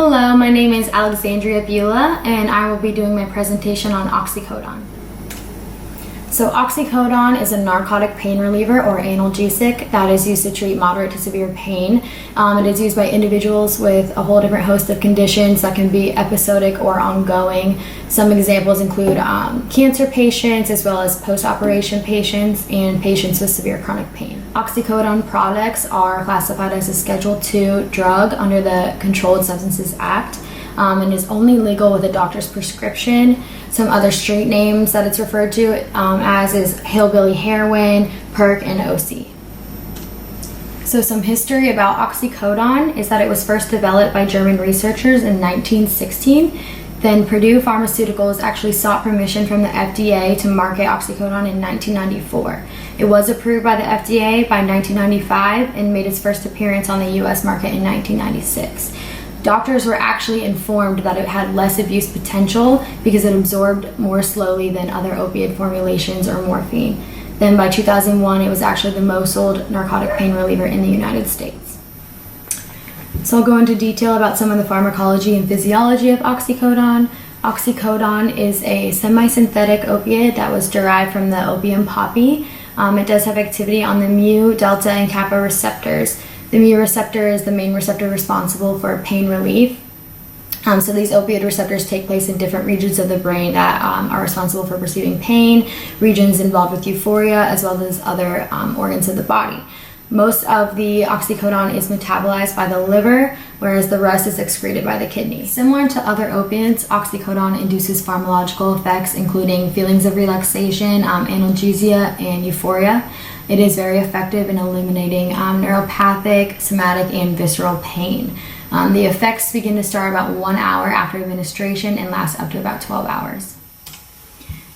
Hello, my name is Alexandria Bula, and I will be doing my presentation on oxycodone. So oxycodone is a narcotic pain reliever or analgesic that is used to treat moderate to severe pain. It is used by individuals with a whole different host of conditions that can be episodic or ongoing. Some examples include cancer patients, as well as post-operation patients and patients with severe chronic pain. Oxycodone products are classified as a Schedule II drug under the Controlled Substances Act. And is only legal with a doctor's prescription. Some other street names that it's referred to as is hillbilly heroin, perk, and OC. So some history about oxycodone is that it was first developed by German researchers in 1916. Then Purdue Pharmaceuticals actually sought permission from the FDA to market oxycodone in 1994. It was approved by the FDA by 1995 and made its first appearance on the US market in 1996. Doctors were actually informed that it had less abuse potential because it absorbed more slowly than other opioid formulations or morphine. Then by 2001, it was actually the most sold narcotic pain reliever in the United States. So I'll go into detail about some of the pharmacology and physiology of oxycodone. Oxycodone is a semi-synthetic opiate that was derived from the opium poppy. It does have activity on the mu, delta, and kappa receptors. The mu receptor is the main receptor responsible for pain relief. So these opioid receptors take place in different regions of the brain that are responsible for perceiving pain, regions involved with euphoria, as well as other organs of the body. Most of the oxycodone is metabolized by the liver, whereas the rest is excreted by the kidney. Similar to other opiates, oxycodone induces pharmacological effects, including feelings of relaxation, analgesia, and euphoria. It is very effective in eliminating neuropathic, somatic, and visceral pain. The effects begin to start about 1 hour after administration and last up to about 12 hours.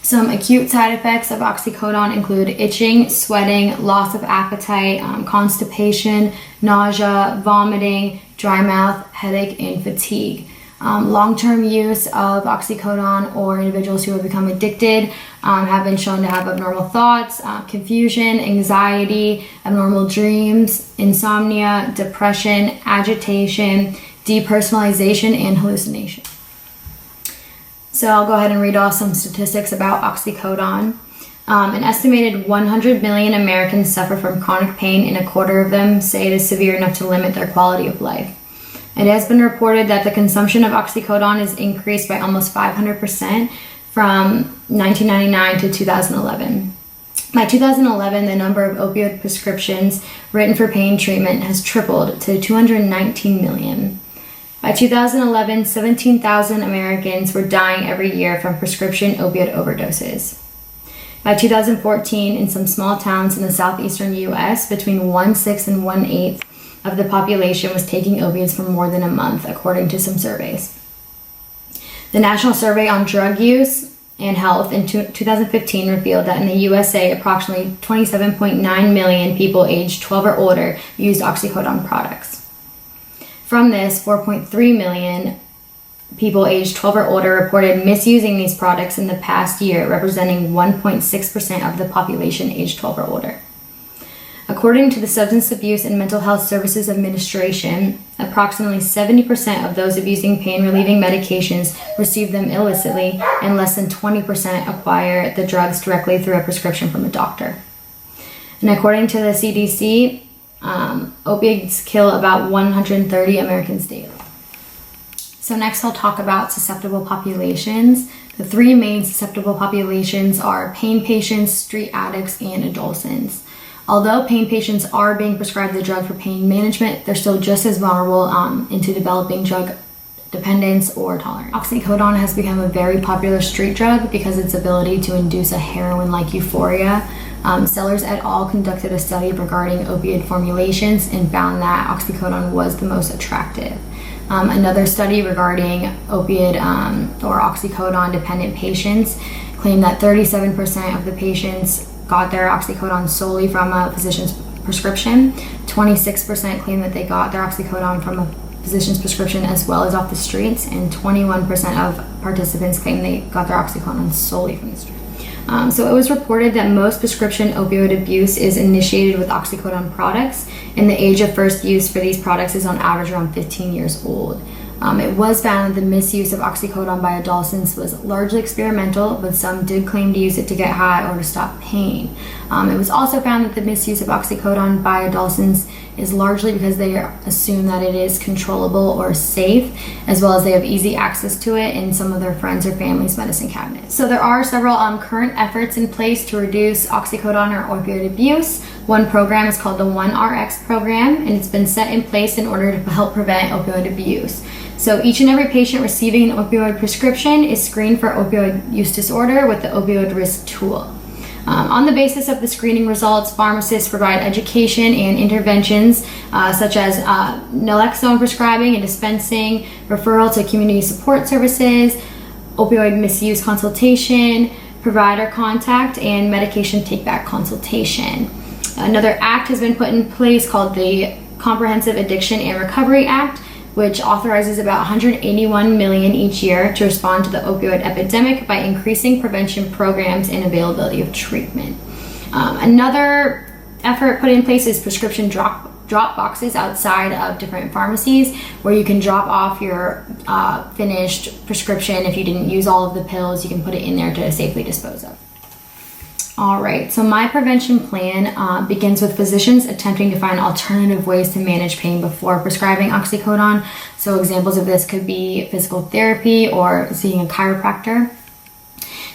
Some acute side effects of oxycodone include itching, sweating, loss of appetite, constipation, nausea, vomiting, dry mouth, headache, and fatigue. Long-term use of oxycodone or individuals who have become addicted have been shown to have abnormal thoughts, confusion, anxiety, abnormal dreams, insomnia, depression, agitation, depersonalization, and hallucination. So I'll go ahead and read off some statistics about oxycodone. An estimated 100 million Americans suffer from chronic pain, and a quarter of them say it is severe enough to limit their quality of life. It has been reported that the consumption of oxycodone is increased by almost 500% from 1999 to 2011. By 2011, the number of opioid prescriptions written for pain treatment has tripled to 219 million. By 2011, 17,000 Americans were dying every year from prescription opioid overdoses. By 2014, in some small towns in the southeastern U.S., between 1/6 and 1/8 of the population was taking opiates for more than a month, according to some surveys. The National Survey on Drug Use and Health in 2015 revealed that in the USA, approximately 27.9 million people aged 12 or older used oxycodone products. From this, 4.3 million people aged 12 or older reported misusing these products in the past year, representing 1.6% of the population aged 12 or older. According to the Substance Abuse and Mental Health Services Administration, approximately 70% of those abusing pain-relieving medications receive them illicitly, and less than 20% acquire the drugs directly through a prescription from a doctor. And according to the CDC, opiates kill about 130 Americans daily. So next I'll talk about susceptible populations. The three main susceptible populations are pain patients, street addicts, and adolescents. Although pain patients are being prescribed the drug for pain management, they're still just as vulnerable into developing drug dependence or tolerance. Oxycodone has become a very popular street drug because of its ability to induce a heroin-like euphoria. Sellers et al. Conducted a study regarding opioid formulations and found that oxycodone was the most attractive. Another study regarding opioid or oxycodone dependent patients claimed that 37% of the patients got their oxycodone solely from a physician's prescription. 26% claimed that they got their oxycodone from a physician's prescription as well as off the streets, and 21% of participants claimed they got their oxycodone solely from the street. So it was reported that most prescription opioid abuse is initiated with oxycodone products, and the age of first use for these products is on average around 15 years old. It was found that the misuse of oxycodone by adolescents was largely experimental, but some did claim to use it to get high or to stop pain. It was also found that the misuse of oxycodone by adolescents is largely because they assume that it is controllable or safe, as well as they have easy access to it in some of their friends' or family's medicine cabinets. So there are several current efforts in place to reduce oxycodone or opioid abuse. One program is called the 1RX program, and it's been set in place in order to help prevent opioid abuse. So each and every patient receiving an opioid prescription is screened for opioid use disorder with the opioid risk tool. On the basis of the screening results, pharmacists provide education and interventions such as naloxone prescribing and dispensing, referral to community support services, opioid misuse consultation, provider contact, and medication take-back consultation. Another act has been put in place called the Comprehensive Addiction and Recovery Act, which authorizes about $181 million each year to respond to the opioid epidemic by increasing prevention programs and availability of treatment. Another effort put in place is prescription drop boxes outside of different pharmacies, where you can drop off your finished prescription. If you didn't use all of the pills, you can put it in there to safely dispose of. All right, so my prevention plan begins with physicians attempting to find alternative ways to manage pain before prescribing oxycodone. So examples of this could be physical therapy or seeing a chiropractor.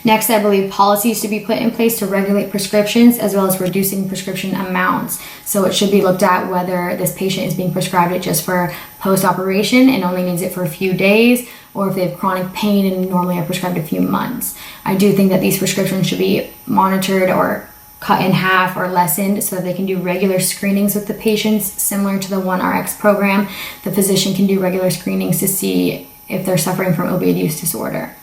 Next, I believe policies should be put in place to regulate prescriptions as well as reducing prescription amounts. So it should be looked at whether this patient is being prescribed it just for post-operation and only needs it for a few days, or if they have chronic pain and normally are prescribed a few months. I do think that these prescriptions should be monitored or cut in half or lessened so that they can do regular screenings with the patients, similar to the 1RX program. The physician can do regular screenings to see if they're suffering from opioid use disorder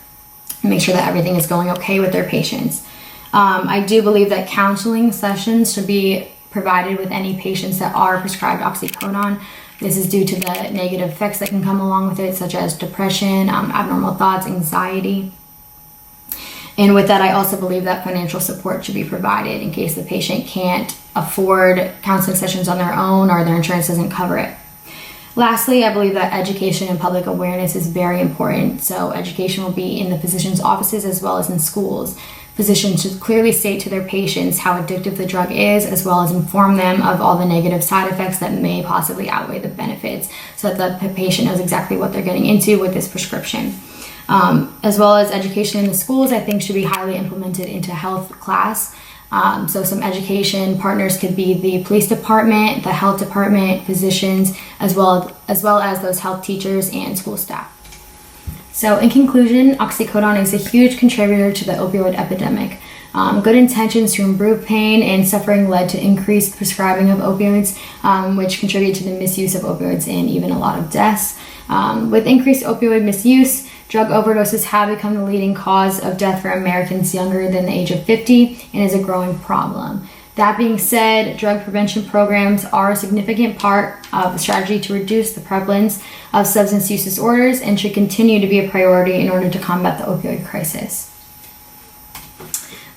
and make sure that everything is going okay with their patients. I do believe that counseling sessions should be provided with any patients that are prescribed oxycodone. This is due to the negative effects that can come along with it, such as depression, abnormal thoughts, anxiety. And with that, I also believe that financial support should be provided in case the patient can't afford counseling sessions on their own or their insurance doesn't cover it. Lastly, I believe that education and public awareness is very important. So education will be in the physician's offices as well as in schools. Physicians should clearly state to their patients how addictive the drug is, as well as inform them of all the negative side effects that may possibly outweigh the benefits, so that the patient knows exactly what they're getting into with this prescription. As well as education in the schools, I think should be highly implemented into health class. So some education partners could be the police department, the health department, physicians, as well as those health teachers and school staff. So in conclusion, oxycodone is a huge contributor to the opioid epidemic. Good intentions to improve pain and suffering led to increased prescribing of opioids, which contribute to the misuse of opioids and even a lot of deaths. With increased opioid misuse, drug overdoses have become the leading cause of death for Americans younger than the age of 50 and is a growing problem. That being said, drug prevention programs are a significant part of the strategy to reduce the prevalence of substance use disorders and should continue to be a priority in order to combat the opioid crisis.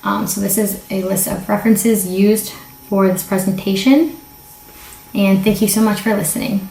So this is a list of references used for this presentation, and thank you so much for listening.